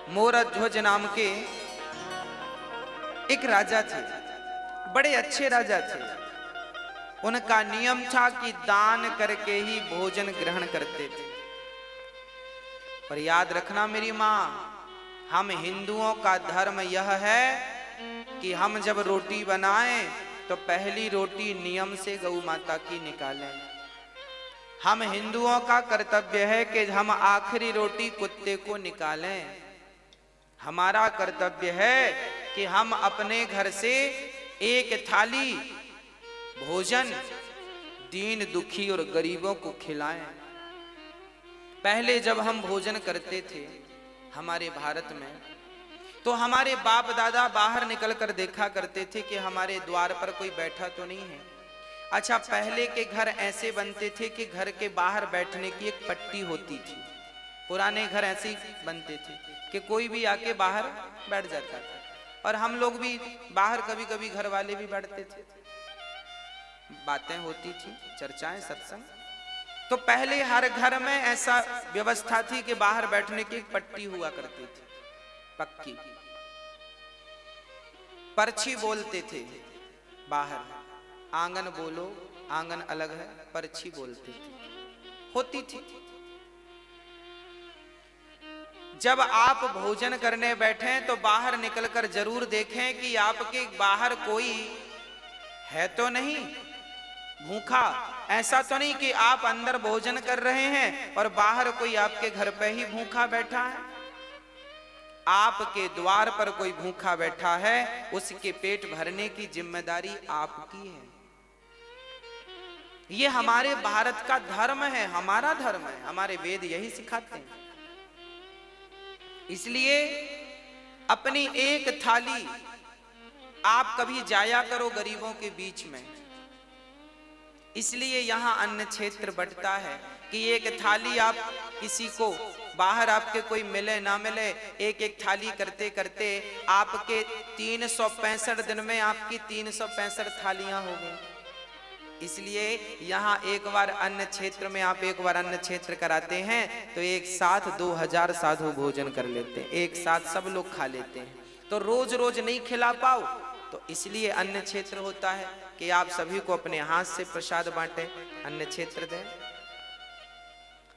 मोरध्वज नाम के एक राजा थे, बड़े अच्छे राजा थे। उनका नियम था कि दान करके ही भोजन ग्रहण करते थे। पर याद रखना मेरी मां, हम हिंदुओं का धर्म यह है कि हम जब रोटी बनाएं तो पहली रोटी नियम से गौ माता की निकालें। हम हिंदुओं का कर्तव्य है कि हम आखिरी रोटी कुत्ते को निकालें। हमारा कर्तव्य है कि हम अपने घर से एक थाली भोजन दीन दुखी और गरीबों को खिलाएं। पहले जब हम भोजन करते थे हमारे भारत में, तो हमारे बाप दादा बाहर निकल कर देखा करते थे कि हमारे द्वार पर कोई बैठा तो नहीं है। अच्छा, पहले के घर ऐसे बनते थे कि घर के बाहर बैठने की एक पट्टी होती थी। पुराने घर ऐसे बनते थे कि कोई भी आके बाहर बैठ जाता था, और हम लोग भी बाहर कभी कभी घर वाले भी बैठते थे, बातें होती थी, चर्चाएं, सत्संग। तो पहले हर घर में ऐसा व्यवस्था थी कि बाहर बैठने की एक पट्टी हुआ करती थी, पक्की। पर्ची बोलते थे बाहर, आंगन बोलो, आंगन अलग है, पर्ची बोलते थे, होती थी। जब आप भोजन करने बैठे तो बाहर निकलकर जरूर देखें कि आपके बाहर कोई है तो नहीं भूखा। ऐसा तो नहीं कि आप अंदर भोजन कर रहे हैं और बाहर कोई आपके घर पे ही भूखा बैठा है। आपके द्वार पर कोई भूखा बैठा है, उसके पेट भरने की जिम्मेदारी आपकी है। ये हमारे भारत का धर्म है, हमारा धर्म है, हमारे वेद यही सिखाते हैं। इसलिए अपनी एक थाली आप कभी जाया करो गरीबों के बीच में। इसलिए यहां अन्न क्षेत्र बंटता है कि एक थाली आप किसी को बाहर आपके कोई मिले ना मिले, एक एक थाली करते करते आपके 365 दिन में आपकी 365 थालियां हो गई। इसलिए यहाँ एक बार अन्न क्षेत्र में आप एक बार अन्न क्षेत्र कराते हैं तो एक साथ 2000 साधु भोजन कर लेते हैं, एक साथ सब लोग खा लेते हैं। तो रोज रोज नहीं खिला पाओ, तो इसलिए अन्न क्षेत्र होता है कि आप सभी को अपने हाथ से प्रसाद बांटे, अन्न क्षेत्र दें।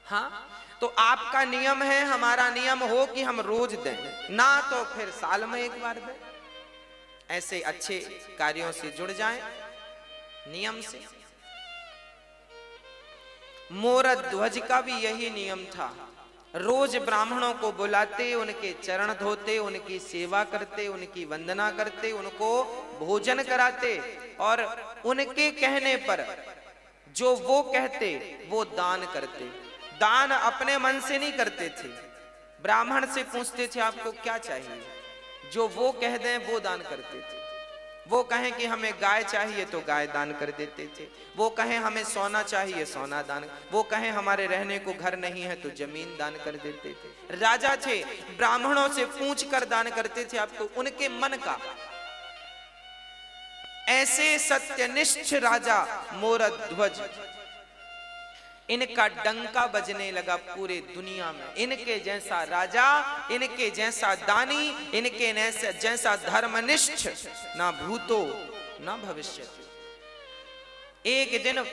हाँ, तो आपका नियम है, हमारा नियम हो कि हम रोज दें, ना तो फिर साल में एक बार दें। ऐसे अच्छे कार्यों से जुड़ जाएं नियम से। मोरध्वज का भी यही नियम था। रोज ब्राह्मणों को बुलाते, उनके चरण धोते, उनकी सेवा करते, उनकी वंदना करते, उनको भोजन कराते, और उनके कहने पर जो वो कहते वो दान करते। दान अपने मन से नहीं करते थे, ब्राह्मण से पूछते थे आपको क्या चाहिए, जो वो कह दें वो दान करते थे। वो कहें कि हमें गाय चाहिए तो गाय दान कर देते थे, वो कहें हमें सोना चाहिए सोना दान, वो कहें हमारे रहने को घर नहीं है तो जमीन दान कर देते थे। राजा थे, ब्राह्मणों से पूछ कर दान करते थे आपको उनके मन का। ऐसे सत्यनिष्ठ राजा मोरध्वज, इनका डंका बजने लगा पूरे दुनिया में। इनके जैसा राजा, इनके जैसा दानी, इनके जैसा धर्मनिष्ठ ना भूतो ना भविष्य। एक दिन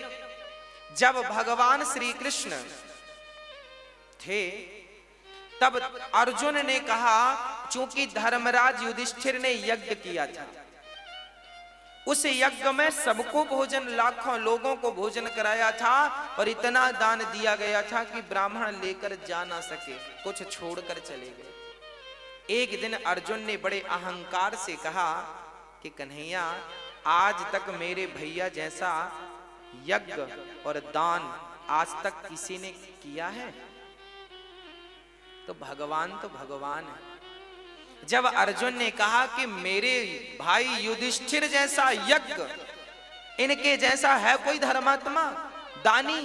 जब भगवान श्री कृष्ण थे तब अर्जुन ने कहा, चूंकि धर्मराज युधिष्ठिर ने यज्ञ किया था, उस यज्ञ में सबको भोजन, लाखों लोगों को भोजन कराया था, और इतना दान दिया गया था कि ब्राह्मण लेकर जा ना सके, कुछ छोड़कर चले गए। एक दिन अर्जुन ने बड़े अहंकार से कहा कि कन्हैया, आज तक मेरे भैया जैसा यज्ञ और दान आज तक किसी ने किया है? तो भगवान है। जब अर्जुन ने कहा कि मेरे भाई युधिष्ठिर जैसा यज्ञ, इनके जैसा है कोई धर्मात्मा दानी,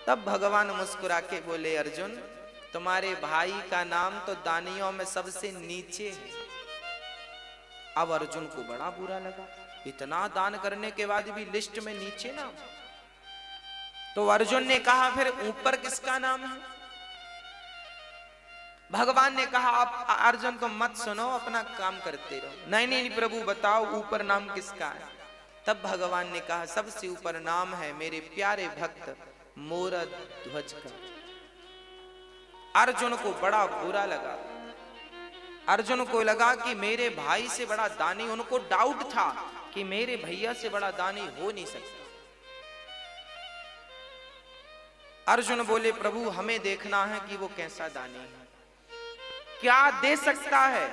तब भगवान मुस्कुरा के बोले, अर्जुन तुम्हारे भाई का नाम तो दानियों में सबसे नीचे है। अब अर्जुन को बड़ा बुरा लगा, इतना दान करने के बाद भी लिस्ट में नीचे नाम। तो अर्जुन ने कहा, फिर ऊपर किसका नाम है? भगवान ने कहा आप अर्जुन तुम मत सुनो, अपना काम करते रहो। नहीं नहीं प्रभु बताओ ऊपर नाम किसका है? तब भगवान ने कहा सबसे ऊपर नाम है मेरे प्यारे भक्त मोरध्वज का। अर्जुन को बड़ा बुरा लगा। अर्जुन को लगा कि मेरे भाई से बड़ा दानी, उनको डाउट था कि मेरे भैया से बड़ा दानी हो नहीं सकता। अर्जुन बोले प्रभु हमें देखना है कि वो कैसा दानी है, क्या दे सकता है।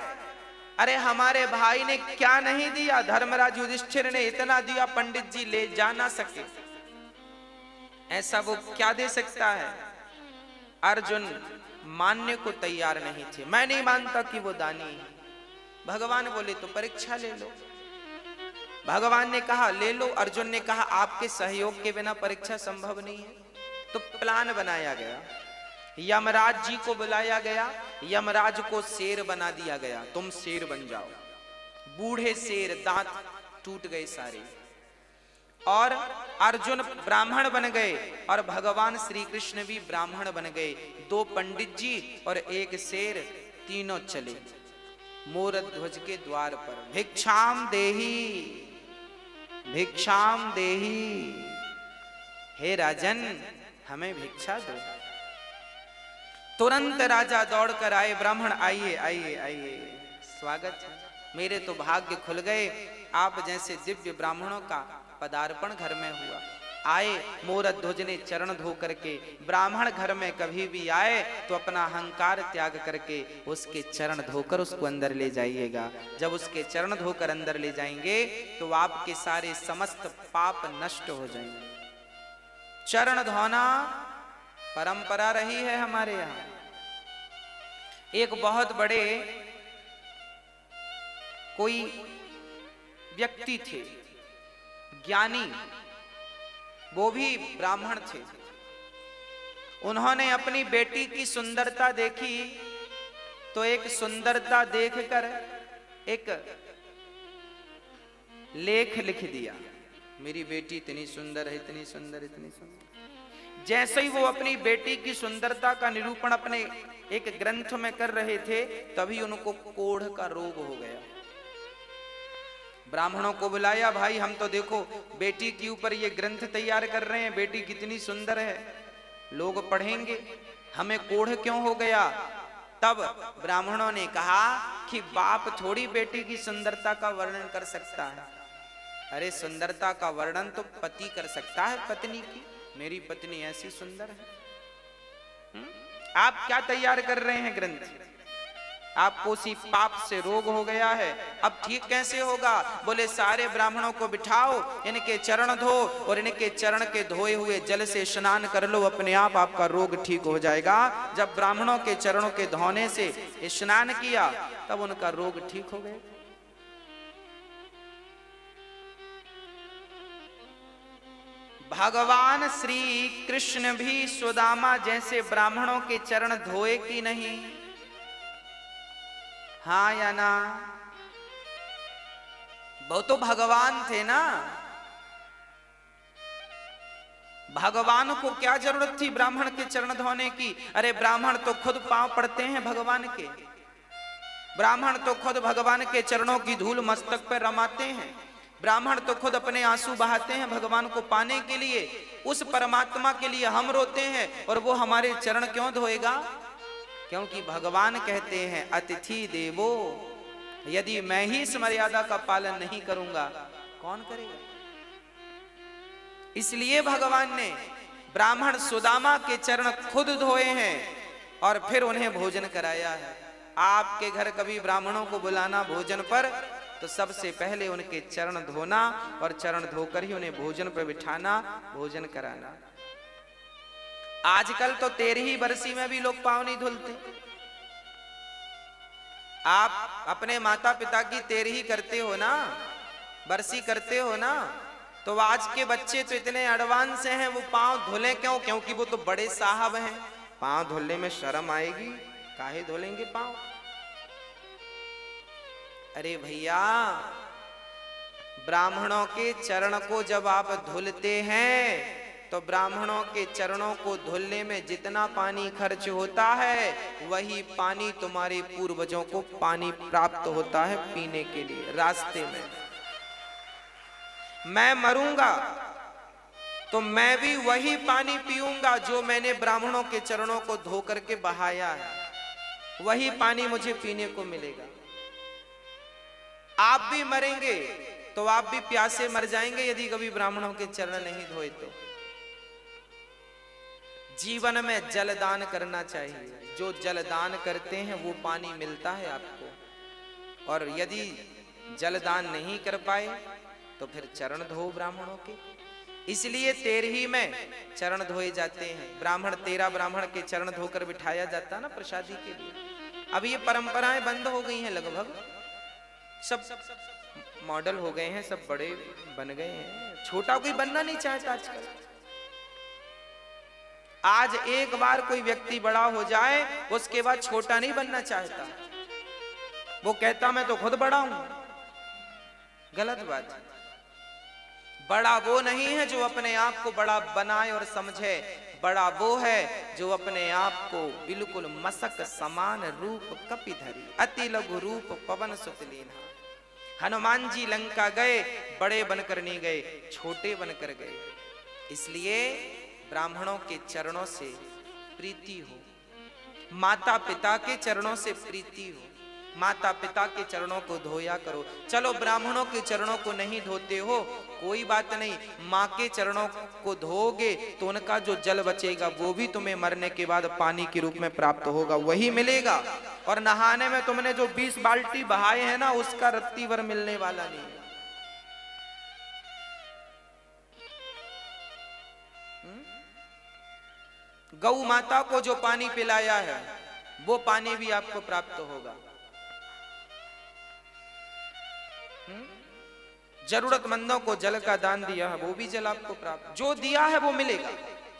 अरे हमारे भाई ने क्या नहीं दिया, धर्मराज युधिष्ठिर ने इतना दिया पंडित जी ले जा ना सके, ऐसा वो क्या दे सकता है। अर्जुन मानने को तैयार नहीं थे। मैं नहीं मानता कि वो दानी है। भगवान बोले तो परीक्षा ले लो। भगवान ने कहा ले लो। अर्जुन ने कहा आपके सहयोग के बिना परीक्षा संभव नहीं है। तो प्लान बनाया गया, यमराज जी को बुलाया गया, यमराज को शेर बना दिया गया, तुम शेर बन जाओ। बूढ़े शेर, दांत टूट गए सारे, और अर्जुन ब्राह्मण बन गए और भगवान श्री कृष्ण भी ब्राह्मण बन गए। 2 पंडित जी और 1 शेर, तीनों चले मोरध्वज के द्वार पर। भिक्षाम देही, भिक्षाम देही, हे राजन हमें भिक्षा दो। तुरंत राजा दौड़ कर आए, ब्राह्मण आइए आइए आइए, स्वागत है, मेरे तो भाग्य खुल गए, आप जैसे दिव्य ब्राह्मणों का पदार्पण घर में हुआ। आए, मोरध्वज ने चरण धो करके, ब्राह्मण घर में कभी भी आए तो अपना अहंकार त्याग करके उसके चरण धोकर उसको अंदर ले जाइएगा। जब उसके चरण धोकर अंदर ले जाएंगे तो आपके सारे समस्त पाप नष्ट हो जाएंगे। चरण धोना परंपरा रही है हमारे यहाँ। एक बहुत बड़े कोई व्यक्ति थे, ज्ञानी, वो भी ब्राह्मण थे। उन्होंने अपनी बेटी की सुंदरता देखी तो एक सुंदरता देखकर एक लेख लिख दिया, मेरी बेटी इतनी सुंदर है, इतनी सुंदर, इतनी सुंदर। जैसे ही वो अपनी बेटी की सुंदरता का निरूपण अपने एक ग्रंथ में कर रहे थे, तभी उनको कोढ़ का रोग हो गया। ब्राह्मणों को बुलाया, भाई हम तो देखो बेटी के ऊपर ये ग्रंथ तैयार कर रहे हैं, बेटी कितनी सुंदर है, लोग पढ़ेंगे, हमें कोढ़ क्यों हो गया। तब ब्राह्मणों ने कहा कि बाप थोड़ी बेटी की सुंदरता का वर्णन कर सकता है। अरे सुंदरता का वर्णन तो पति कर सकता है पत्नी की, मेरी पत्नी ऐसी सुंदर है। आप क्या तैयार कर रहे हैं ग्रंथ, आपको उसी पाप से रोग हो गया है, अब ठीक कैसे होगा। बोले सारे ब्राह्मणों को बिठाओ, इनके चरण धो और इनके चरण के धोए हुए जल से स्नान कर लो, अपने आप आपका रोग ठीक हो जाएगा। जब ब्राह्मणों के चरणों के धोने से स्नान किया तब उनका रोग ठीक हो गया। भगवान श्री कृष्ण भी सुदामा जैसे ब्राह्मणों के चरण धोए कि नहीं, हाँ या ना। वो तो भगवान थे ना, भगवान को क्या जरूरत थी ब्राह्मण के चरण धोने की। अरे ब्राह्मण तो खुद पांव पड़ते हैं भगवान के, ब्राह्मण तो खुद भगवान के चरणों की धूल मस्तक पर रमाते हैं, ब्राह्मण तो खुद अपने आंसू बहाते हैं भगवान को पाने के लिए। उस परमात्मा के लिए हम रोते हैं और वो हमारे चरण क्यों धोएगा। क्योंकि भगवान कहते हैं अतिथि देवो, यदि मैं ही इस मर्यादा का पालन नहीं करूंगा कौन करेगा। इसलिए भगवान ने ब्राह्मण सुदामा के चरण खुद धोए हैं और फिर उन्हें भोजन कराया है। आपके घर कभी ब्राह्मणों को बुलाना भोजन पर तो सबसे पहले उनके चरण धोना और चरण धोकर ही उन्हें भोजन पर बिठाना, भोजन कराना। आजकल तो 13ही बरसी में भी लोग पांव नहीं धुलते। आप अपने माता पिता की 13ही करते हो ना, बरसी करते हो ना, तो आज के बच्चे तो इतने एडवांस हैं, वो पांव धुले क्यों, क्योंकि वो तो बड़े साहब हैं, पांव धुलने में शर्म आएगी, काहे धुलेंगे पांव। अरे भैया, ब्राह्मणों के चरण को जब आप धुलते हैं तो ब्राह्मणों के चरणों को धुलने में जितना पानी खर्च होता है वही पानी तुम्हारे पूर्वजों को पानी प्राप्त होता है पीने के लिए रास्ते में। मैं मरूंगा तो मैं भी वही पानी पीऊंगा जो मैंने ब्राह्मणों के चरणों को धो करके बहाया है, वही पानी मुझे पीने को मिलेगा। आप भी मरेंगे तो आप भी प्यासे मर जाएंगे यदि कभी ब्राह्मणों के चरण नहीं धोए तो। जीवन में जलदान करना चाहिए, जो जलदान करते हैं वो पानी मिलता है आपको। और यदि जलदान नहीं कर पाए तो फिर चरण धो ब्राह्मणों के। इसलिए 13 में चरण धोए जाते हैं। ब्राह्मण 13 ब्राह्मण के चरण धोकर बिठाया जाता ना प्रसादी के लिए। अब ये परंपराएं बंद हो गई हैं, लगभग सब मॉडल हो गए हैं, सब बड़े बन गए हैं, छोटा कोई बनना नहीं चाहता आजकल। आज एक बार कोई व्यक्ति बड़ा हो जाए उसके बाद छोटा नहीं बनना चाहता, वो कहता मैं तो खुद बड़ा हूं। गलत बात। बड़ा वो नहीं है जो अपने आप को बड़ा बनाए और समझे, बड़ा वो है जो अपने आप को बिल्कुल मसक समान रूप कपिधरी अति लघु रूप पवन सुत लीन्हा। हनुमान जी लंका गए, बड़े बनकर नहीं गए, छोटे बनकर गए। इसलिए ब्राह्मणों के चरणों से प्रीति हो, माता पिता के चरणों से प्रीति हो, माता पिता के चरणों को धोया करो। चलो ब्राह्मणों के चरणों को नहीं धोते हो कोई बात नहीं, माँ के चरणों को धोगे तो उनका जो जल बचेगा वो भी तुम्हें मरने के बाद पानी के रूप में प्राप्त होगा, वही मिलेगा। और नहाने में तुमने जो 20 बाल्टी बहाए हैं ना उसका रत्ती भर मिलने वाला नहीं है। गौ माता को जो पानी पिलाया है वो पानी भी आपको प्राप्त होगा। जरूरतमंदों को जल का दान दिया है वो भी जल आपको प्राप्त, जो दिया है वो मिलेगा,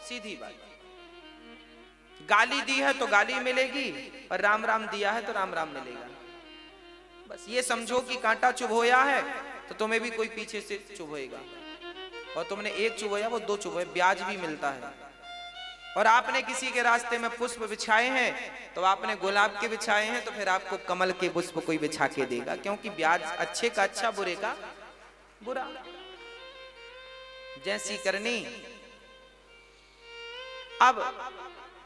सीधी बात। गाली दी है तो गाली मिलेगी और राम राम दिया है तो राम राम मिलेगा। बस ये समझो कि कांटा चुभोया है तो तुम्हें भी कोई पीछे से चुभोएगा, और तुमने एक चुभोया वो 2 चुभोए, ब्याज भी मिलता है। और आपने किसी के रास्ते में पुष्प बिछाए हैं तो आपने गुलाब के बिछाए हैं तो फिर आपको कमल के पुष्प कोई बिछा के देगा, क्योंकि ब्याज अच्छे का अच्छा बुरे का बुरा। जैसी करनी। अब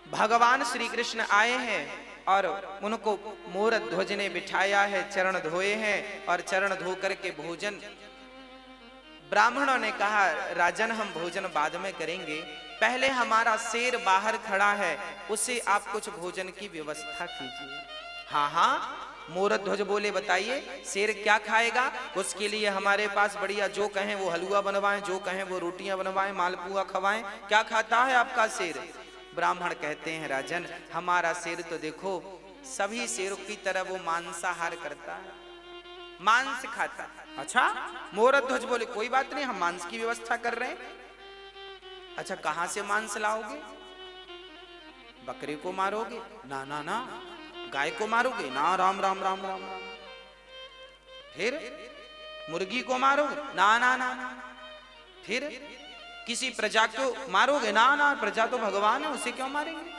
भगवान श्री कृष्ण आए हैं और उनको मोर ध्वज ने बिठाया है, चरण धोए हैं और चरण धो करके भोजन। ब्राह्मणों ने कहा राजन हम भोजन बाद में करेंगे, पहले हमारा शेर बाहर खड़ा है उसे आप कुछ भोजन की व्यवस्था कीजिए। हाँ हाँ, मोरध्वज बोले बताइए शेर क्या खाएगा, उसके लिए हमारे पास बढ़िया जो कहें वो हलवा बनवाएं, जो कहें वो रोटियां बनवाएं, मालपुआ खवाएं। क्या खाता है आपका शेर? ब्राह्मण कहते हैं राजन हमारा शेर तो देखो सभी शेरों की तरह वो मांसाहार करता है, मांस खाता है। अच्छा, मोरध्वज बोले कोई बात नहीं हम मांस की व्यवस्था कर रहे हैं। अच्छा कहां से मांस लाओगे? बकरे को मारोगे? ना ना ना। गाय को मारोगे? ना। राम राम राम राम राम। फिर मुर्गी को मारोगे? ना ना ना ना। फिर किसी प्रजा को मारोगे? ना ना, प्रजा तो भगवान है उसे क्यों मारेंगे?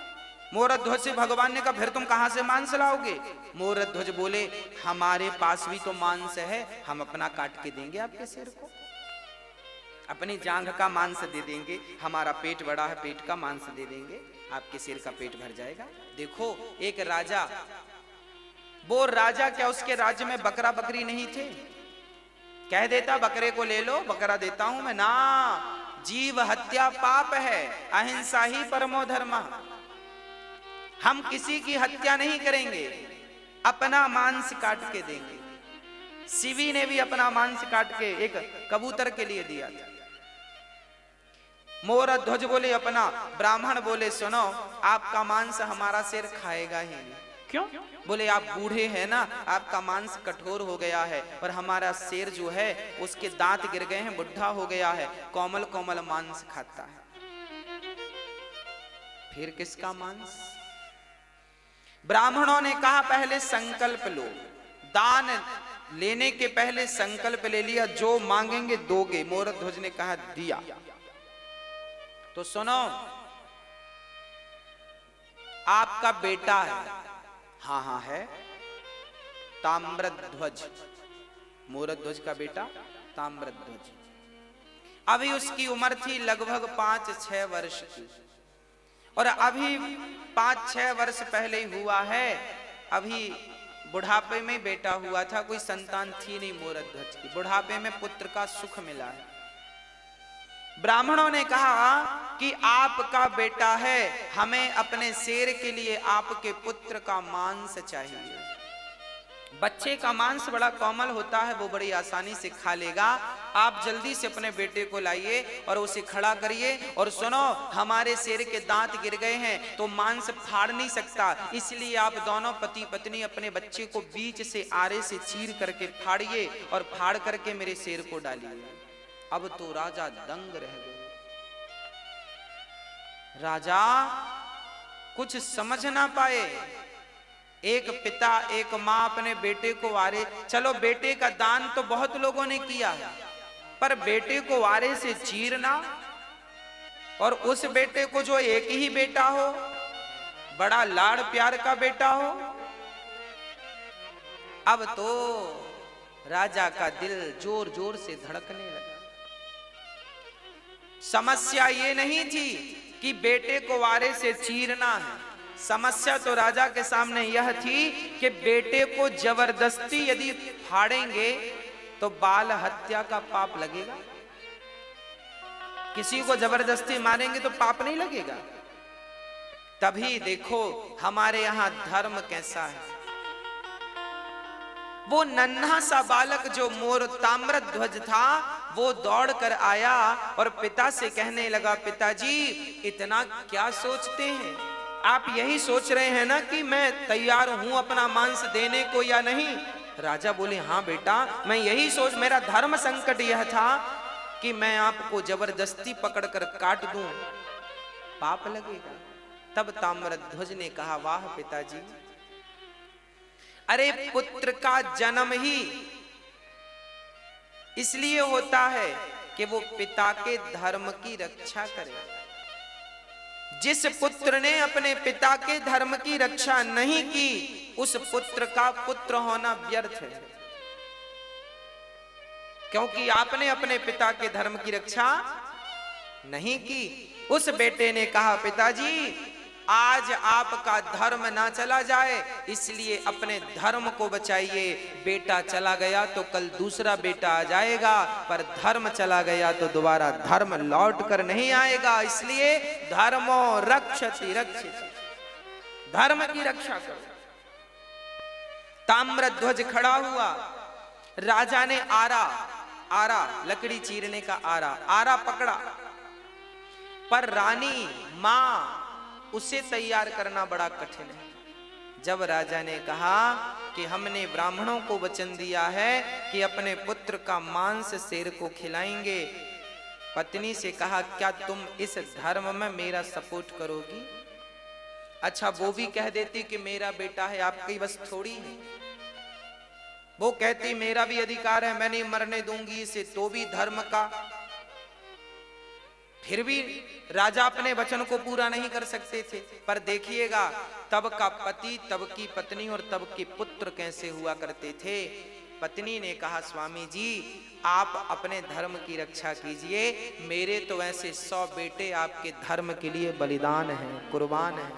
मोरध्वज से भगवान ने कहा फिर तुम कहां से मांस लाओगे? मोरध्वज बोले हमारे पास भी तो मांस है, हम अपना काट के देंगे आपके सिर को, अपनी जांघ का मांस दे देंगे, हमारा पेट बड़ा है पेट का मांस दे देंगे, आपके सिर का पेट भर जाएगा। देखो एक राजा, वो राजा क्या उसके राज्य में बकरा बकरी नहीं थे? कह देता बकरे को ले लो, बकरा देता हूं मैं। ना, जीव हत्या पाप है, अहिंसा ही परमो धर्म। हम किसी की हत्या नहीं करेंगे, अपना मांस काट के देंगे। शिवी ने भी अपना मांस काट के एक कबूतर के लिए दिया था। मोरध्वज बोले अपना, ब्राह्मण बोले सुनो आपका मांस हमारा शेर खाएगा ही नहीं। क्यों? बोले आप बूढ़े हैं ना, आपका मांस कठोर हो गया है और हमारा शेर जो है उसके दांत गिर गए हैं, बुढ़ा हो गया है, कोमल कोमल मांस खाता है। फिर किसका मांस? ब्राह्मणों ने कहा पहले संकल्प लो, दान लेने के पहले संकल्प ले लिया जो मांगेंगे दोगे। मोरध्वज ने कहा दिया। तो सुनो, आपका बेटा है। हाँ हाँ है, ताम्रध्वज, मोरध्वज का बेटा ताम्रध्वज। अभी उसकी उम्र थी लगभग 5-6 वर्ष की, और अभी 5-6 वर्ष पहले ही हुआ है। अभी बुढ़ापे में बेटा हुआ था, कोई संतान थी नहीं मोरध्वज की। बुढ़ापे में पुत्र का सुख मिला है। ब्राह्मणों ने कहा कि आपका बेटा है, हमें अपने शेर के लिए आपके पुत्र का मांस चाहिए। बच्चे का मांस बड़ा कोमल होता है, वो बड़ी आसानी से खा लेगा। आप जल्दी से अपने बेटे को लाइए और उसे खड़ा करिए। और सुनो, हमारे शेर के दांत गिर गए हैं तो मांस फाड़ नहीं सकता, इसलिए आप दोनों पति पत्नी अपने बच्चे को बीच से आरे से चीर करके फाड़िए और फाड़ करके मेरे शेर को डालिए। अब तो राजा दंग रह गए। राजा कुछ समझ ना पाए। एक पिता एक माँ अपने बेटे को वारे, चलो बेटे का दान तो बहुत लोगों ने किया, पर बेटे को वारे से चीरना, और उस बेटे को जो एक ही बेटा हो, बड़ा लाड़ प्यार का बेटा हो। अब तो राजा का दिल जोर जोर से धड़कने लगा। समस्या ये नहीं थी कि बेटे को वारे से चीरना है, समस्या तो राजा के सामने यह थी कि बेटे को जबरदस्ती यदि फाड़ेंगे तो बाल हत्या का पाप लगेगा। किसी को जबरदस्ती मारेंगे तो पाप नहीं लगेगा। तभी देखो हमारे यहां धर्म कैसा है। वो नन्हा सा बालक जो मोर ताम्रध्वज था, वो दौड़ कर आया और पिता से कहने लगा, पिताजी इतना क्या सोचते हैं? आप यही सोच रहे हैं ना कि मैं तैयार हूं अपना मांस देने को या नहीं? राजा बोले, हाँ बेटा, मैं यही सोच, मेरा धर्म संकट यह था कि मैं आपको जबरदस्ती पकड़कर काट दूं, पाप लगेगा। तब ताम्रध्वज ने कहा, वाह पिताजी, अरे पुत्र का जन्म ही इसलिए होता है कि वो पिता के धर्म की रक्षा करे। जिस पुत्र ने अपने पिता के धर्म की रक्षा नहीं की, उस पुत्र का पुत्र होना व्यर्थ है, क्योंकि आपने अपने पिता के धर्म की रक्षा नहीं की। उस बेटे ने कहा, पिताजी आज आपका धर्म ना चला जाए, इसलिए अपने धर्म को बचाइए। बेटा चला गया तो कल दूसरा बेटा आ जाएगा, पर धर्म चला गया तो दोबारा धर्म लौट कर नहीं आएगा। इसलिए धर्मो रक्षति रक्षित, धर्म की रक्षा करो। ताम्रध्वज खड़ा हुआ। राजा ने आरा लकड़ी चीरने का आरा पकड़ा, पर रानी मां उसे तैयार करना बड़ा कठिन है। जब राजा ने कहा कि हमने ब्राह्मणों को वचन दिया है कि अपने पुत्र का मांस शेर को खिलाएंगे, पत्नी से कहा, क्या तुम इस धर्म में मेरा सपोर्ट करोगी? अच्छा, वो भी कह देती कि मेरा बेटा है, आपकी बस थोड़ी है। वो कहती मेरा भी अधिकार है, मैं नहीं मरने दूंगी इसे, तो भी धर्म का। फिर भी राजा अपने वचन को पूरा नहीं कर सकते थे। पर देखिएगा, तब का पति, तब की पत्नी और तब के पुत्र कैसे हुआ करते थे। पत्नी ने कहा, स्वामी जी आप अपने धर्म की रक्षा कीजिए, मेरे तो ऐसे 100 बेटे आपके धर्म के लिए बलिदान हैं, कुर्बान हैं।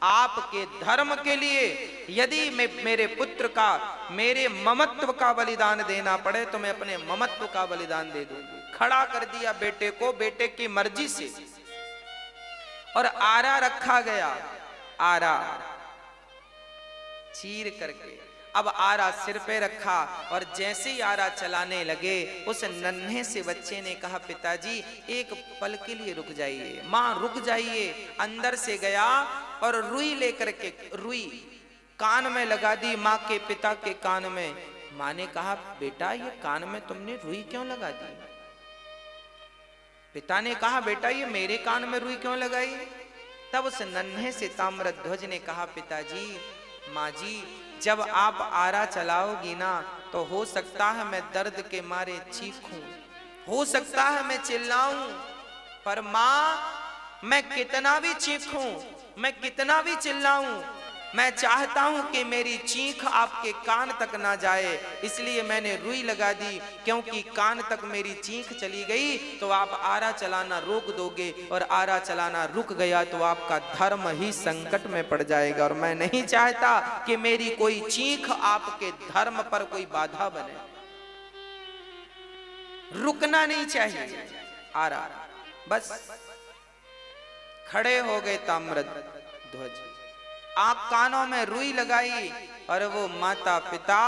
आपके धर्म के लिए यदि मैं मेरे पुत्र का, मेरे ममत्व का बलिदान देना पड़े तो मैं अपने ममत्व का बलिदान दे दूंगी। खड़ा कर दिया बेटे को, बेटे की मर्जी से, और आरा रखा गया। आरा चीर करके अब आरा सिर पे रखा, और जैसे ही आरा चलाने लगे, उस नन्हे से बच्चे ने कहा, पिताजी एक पल के लिए रुक जाइए। मां रुक जाइए। अंदर से गया और रुई लेकर के, रुई कान में लगा दी मां के पिता के कान में। मां ने कहा, बेटा ये कान में तुमने रुई क्यों लगा दी? पिता ने कहा, बेटा ये मेरे कान में रुई क्यों लगाई? तब उस नन्हे से ताम्रध्वज ने कहा, पिताजी, माँ जी, जब आप आरा चलाओगी ना तो हो सकता है मैं दर्द के मारे चीखूं, हो सकता है मैं चिल्लाऊं, पर माँ मैं कितना भी चीखूं, मैं कितना भी चिल्लाऊं, मैं चाहता हूं कि मेरी चीख आपके कान तक ना जाए, इसलिए मैंने रुई लगा दी, क्योंकि कान तक मेरी चीख चली गई तो आप आरा चलाना रोक दोगे, और आरा चलाना रुक गया तो आपका धर्म ही संकट में पड़ जाएगा। और मैं नहीं चाहता कि मेरी कोई चीख आपके धर्म पर कोई बाधा बने, रुकना नहीं चाहिए आरा। बस खड़े हो गए ताम्रध्वज, आंख कानों में रुई लगाई, और वो माता पिता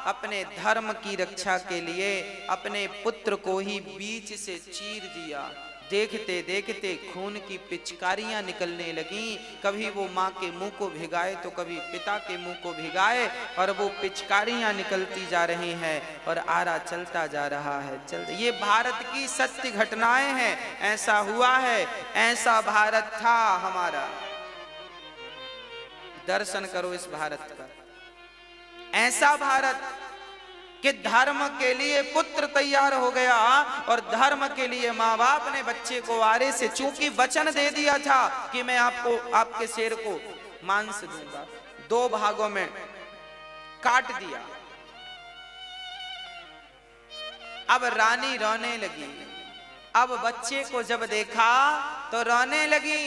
अपने धर्म की रक्षा के लिए अपने पुत्र को ही बीच से चीर दिया। देखते देखते खून की पिचकारियां निकलने लगीं, कभी वो माँ के मुंह को भिगाए तो कभी पिता के मुंह को भिगाए, और वो पिचकारियां निकलती जा रही हैं और आरा चलता जा रहा है। ये भारत की सत्य घटनाएं हैं, ऐसा हुआ है, ऐसा भारत था हमारा। दर्शन करो इस भारत का, ऐसा भारत कि धर्म के लिए पुत्र तैयार हो गया, और धर्म के लिए माँ बाप ने बच्चे को आरे से, चूंकि वचन दे दिया था कि मैं आपको, आपके शेर को मांस दूंगा, 2 भागों में काट दिया। अब रानी रोने लगी, अब बच्चे को जब देखा तो रोने लगी।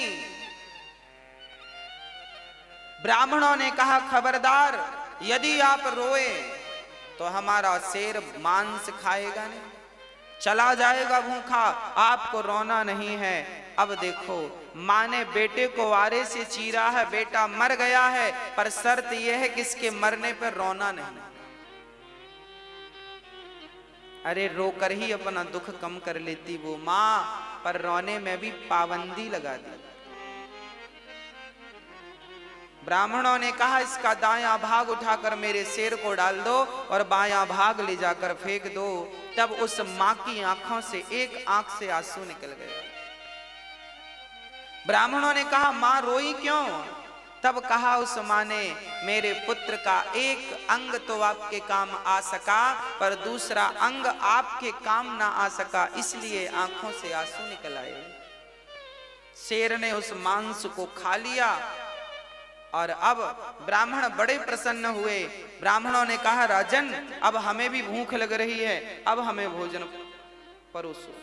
ब्राह्मणों ने कहा खबरदार, यदि आप रोए तो हमारा शेर मांस खाएगा नहीं, चला जाएगा भूखा, आपको रोना नहीं है। अब देखो, माँ ने बेटे को आरे से चीरा है, बेटा मर गया है, पर शर्त यह है कि इसके मरने पर रोना नहीं। अरे रोकर ही अपना दुख कम कर लेती वो माँ, पर रोने में भी पाबंदी लगा दी। ब्राह्मणों ने कहा इसका दायां भाग उठाकर मेरे शेर को डाल दो और बायां भाग ले जाकर फेंक दो। तब उस मां की आंखों से एक आंख से आंसू निकल गए। ब्राह्मणों ने कहा मां रोई क्यों? तब कहा उस मां ने, मेरे पुत्र का एक अंग तो आपके काम आ सका, पर दूसरा अंग आपके काम ना आ सका, इसलिए आंखों से आंसू निकल आए। शेर ने उस मांस को खा लिया और अब ब्राह्मण बड़े प्रसन्न हुए। ब्राह्मणों ने कहा राजन, अब हमें भी भूख लग रही है, अब हमें भोजन परोसो।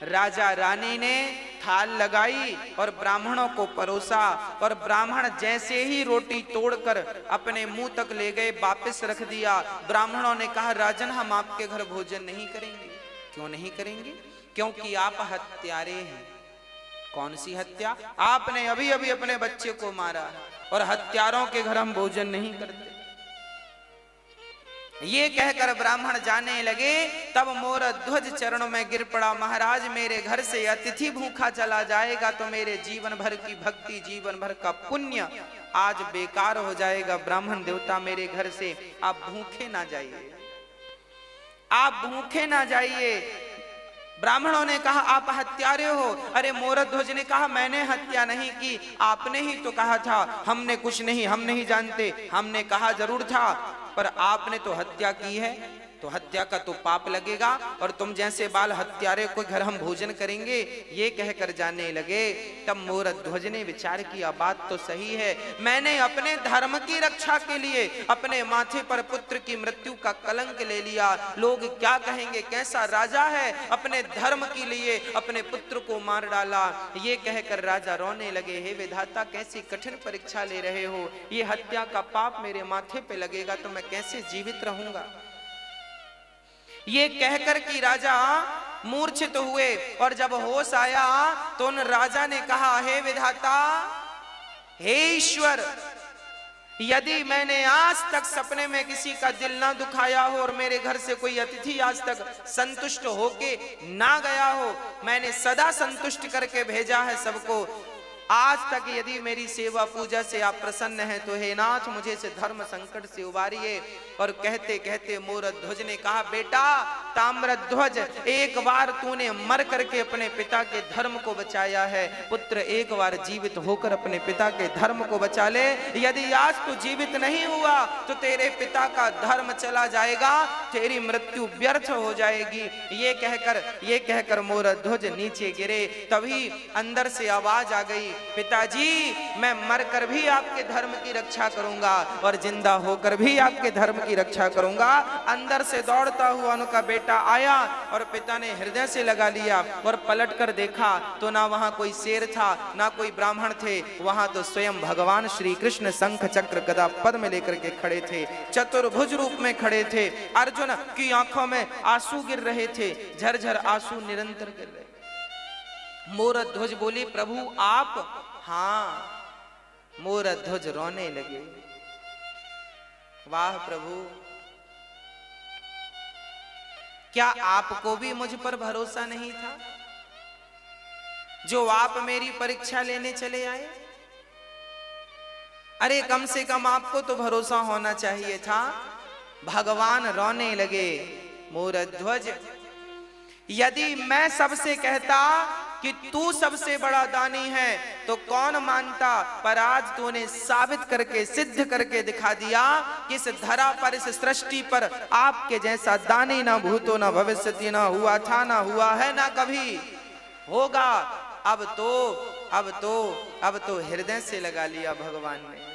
राजा रानी ने थाल लगाई और ब्राह्मणों को परोसा, और ब्राह्मण जैसे ही रोटी तोड़कर अपने मुंह तक ले गए, वापस रख दिया। ब्राह्मणों ने कहा राजन, हम आपके घर भोजन नहीं करेंगे। क्यों नहीं करेंगे? क्योंकि आप हत्यारे हैं। कौन सी हत्या? आपने अभी अभी अपने बच्चे को मारा, और हत्यारों के घर हम भोजन नहीं करते। ये कहकर ब्राह्मण जाने लगे, तब मोरध्वज चरणों में गिर पड़ा। महाराज, मेरे घर से अतिथि भूखा चला जाएगा तो मेरे जीवन भर की भक्ति, जीवन भर का पुण्य आज बेकार हो जाएगा। ब्राह्मण देवता, मेरे घर से आप भूखे ना जाइए, आप भूखे ना जाइए। ब्राह्मणों ने कहा आप हत्यारे हो। अरे मोरध्वज ने कहा मैंने हत्या नहीं की, आपने ही तो कहा था। हमने कुछ नहीं, हम नहीं जानते। हमने कहा जरूर था, पर आपने तो हत्या की है, तो हत्या का तो पाप लगेगा, और तुम जैसे बाल हत्यारे को घर हम भोजन करेंगे, ये कहकर जाने लगे। तब मोरध्वज ने विचार किया, बात तो सही है, मैंने अपने धर्म की रक्षा के लिए अपने माथे पर पुत्र की मृत्यु का कलंक ले लिया। लोग क्या कहेंगे, कैसा राजा है, अपने धर्म के लिए अपने पुत्र को मार डाला। ये कहकर राजा रोने लगे, हे विधाता, कैसी कठिन परीक्षा ले रहे हो, ये हत्या का पाप मेरे माथे पे लगेगा तो मैं कैसे जीवित रहूंगा। ये कहकर कि राजा मूर्छित हुए, और जब होश आया तो उन राजा ने कहा, हे विधाता, हे ईश्वर, यदि मैंने आज तक सपने में किसी का दिल ना दुखाया हो और मेरे घर से कोई अतिथि आज तक संतुष्ट होके ना गया हो, मैंने सदा संतुष्ट करके भेजा है सबको, आज तक यदि मेरी सेवा पूजा से आप प्रसन्न हैं तो हे नाथ, मुझे से धर्म संकट से उबारिए। और कहते कहते मोरध्वज ने कहा, बेटा ताम्रध्वज, एक बार तूने मर करके अपने पिता के धर्म को बचाया है, पुत्र एक बार जीवित होकर अपने पिता के धर्म को बचा ले। यदि आज तू जीवित नहीं हुआ तो तेरे पिता का धर्म चला जाएगा, तेरी मृत्यु व्यर्थ हो जाएगी। ये कहकर मोरध्वज नीचे गिरे। तभी अंदर से आवाज आ गई, पिताजी मैं मरकर भी आपके धर्म की रक्षा करूंगा और जिंदा होकर भी आपके धर्म की रक्षा करूंगा। अंदर से दौड़ता हुआ उनका बेटा आया और पिता ने हृदय से लगा लिया और पलट कर देखा तो ना वहां कोई शेर था, ना कोई ब्राह्मण थे, वहां तो स्वयं भगवान श्री कृष्ण शंख चक्र गदा पद्म लेकर के खड़े थे, चतुर्भुज रूप में खड़े थे। अर्जुन की आंखों में आंसू गिर रहे थे, झरझर आंसू निरंतर गिर रहे। मोरध्वज बोले, प्रभु आप? हाँ। मोरध्वज रोने लगे, वाह प्रभु, क्या आपको भी मुझ पर भरोसा नहीं था जो आप मेरी परीक्षा लेने चले आए? अरे कम से कम आपको तो भरोसा होना चाहिए था। भगवान रोने लगे, मोरध्वज यदि मैं सबसे कहता कि तू सबसे बड़ा दानी है तो कौन मानता, पर आज तूने साबित करके सिद्ध करके दिखा दिया कि इस धरा पर, इस सृष्टि पर आपके जैसा दानी ना भूतो ना भविष्यति, ना हुआ था, ना हुआ है, ना कभी होगा। अब तो हृदय से लगा लिया भगवान ने।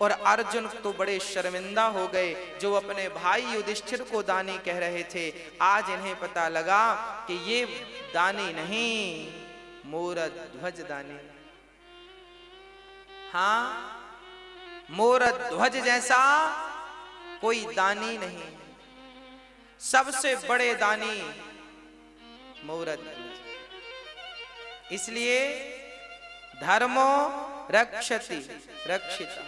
और अर्जुन तो बड़े शर्मिंदा हो गए, जो अपने भाई युधिष्ठिर को दानी कह रहे थे। आज इन्हें पता लगा कि ये दानी नहीं, मोरध्वज दानी। हाँ, मोरध्वज जैसा कोई दानी नहीं, सबसे बड़े दानी मोरध्वज। इसलिए धर्मो रक्षति रक्षिता।